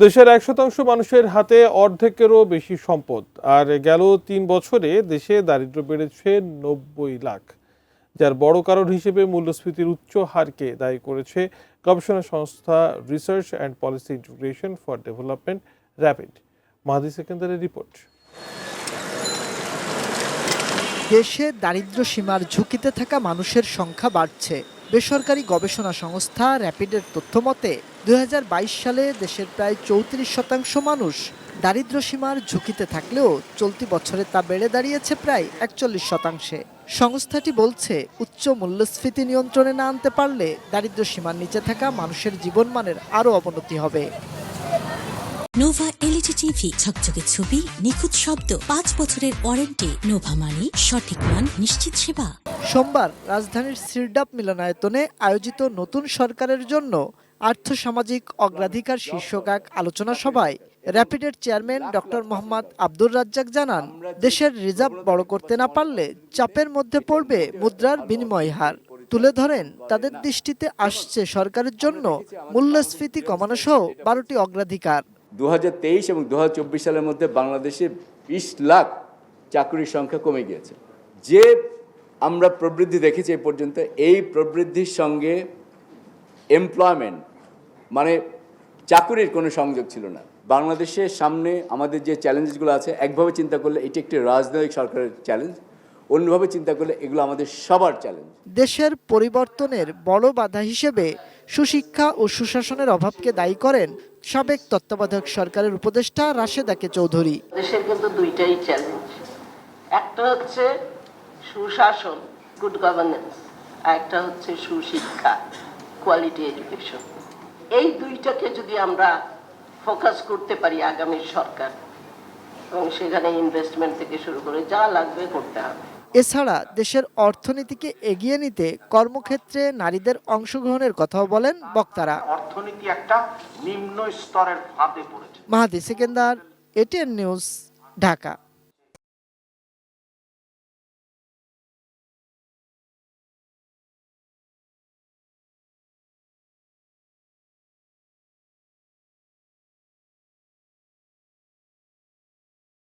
দেশের ১% মানুষের হাতে অর্ধেকেরও বেশি সম্পদ, আর গেল ৩ বছরে দেশে দারিদ্র্য বেড়েছে ৯০ লাখ, যার বড় কারণ হিসেবে মূল্যস্ফীতির উচ্চ হারকে দায়ী করেছে গবেষণা সংস্থা research and policy integration for development RAPID. Mahadi সেকেন্দারের রিপোর্ট। দেশে দারিদ্র্য সীমার ঝুঁকিতে থাকা মানুষের সংখ্যা বাড়ছে। বেসরকারি গবেষণা সংস্থা র্যাপিডের তথ্য মতে ২০২২ সালে দেশের প্রায় ৩৪% মানুষ দারিদ্র্য সীমার ঝুঁকিতে থাকলেও চলতি বছরে তা বেড়ে দাঁড়িয়েছে প্রায় ৪১%। সংস্থাটি বলছে, উচ্চ মূল্যস্ফীতি নিয়ন্ত্রণে না আনতে পারলে দারিদ্র্য সীমার নিচে থাকা মানুষের জীবনমানের আরও অবনতি হবে। নোভা এলইডি টিভি, ঝকঝকে ছবি, নিখুঁত শব্দ, ৫ বছরের ওয়ারেন্টি। নোভা মানে সঠিক মান, নিশ্চিত সেবা। সোমবার রাজধানীর সিরডাপ মিলনায়তনে আয়োজিত নতুন সরকারের জন্য আর্থসামাজিক অগ্রাধিকার শীর্ষক এক আলোচনা সভায় র্যাপিডের চেয়ারম্যান ডক্টর মোহাম্মদ আব্দুর রাজ্জাক জানান, দেশের রিজার্ভ বড় করতে না পারলে চাপের মধ্যে পড়বে মুদ্রার বিনিময় হার। তুলে ধরেন, তাদের দৃষ্টিতে আসছে সরকারের জন্য মূল্যস্ফীতি কমানো সহ 12টি অগ্রাধিকার। 2023 এবং 2024 সালের মধ্যে বাংলাদেশে 20 লাখ চাকরির সংখ্যা কমে গিয়েছে। যে আমরা প্রবৃদ্ধি দেখেছি এই পর্যন্ত, এই প্রবৃদ্ধির সঙ্গে এমপ্লয়মেন্ট মানে চাকরির কোনো সংযোগ ছিল না। বাংলাদেশের সামনে আমাদের যে চ্যালেঞ্জগুলো আছে, একভাবে চিন্তা করলে এটি একটি রাজনৈতিক সরকারের চ্যালেঞ্জ, অন্যভাবে চিন্তা করলে এগুলো আমাদের সবার চ্যালেঞ্জ। দেশের পরিবর্তনের বড় বাধা হিসেবে সুশিক্ষা ও সুশাসনের অভাবকে দায়ী করেন সাবেক তত্ত্বাবধায়ক সরকারের উপদেষ্টা রাশেদা কে চৌধুরী। দেশের কিন্তু দুইটাই চ্যালেঞ্জ, একটা হচ্ছে সুশাসন, গুড গভর্নেন্স, আর একটা হচ্ছে সুশিক্ষা, কোয়ালিটি এডুকেশন। এই দুইটাকে যদি আমরা ফোকাস করতে পারি আগামী সরকার, এবং সেখানে ইনভেস্টমেন্ট থেকে শুরু করে যা লাগবে করতে হবে। এছাড়া দেশের অর্থনীতিকে এগিয়ে নিতে কর্মক্ষেত্রে নারীদের অংশগ্রহণের কথাও বলেন বক্তারা। অর্থনীতি একটা নিম্ন স্তরের ফাঁদে পড়েছে। মাহাদি সেকেন্দার, এটিএন নিউজ, ঢাকা।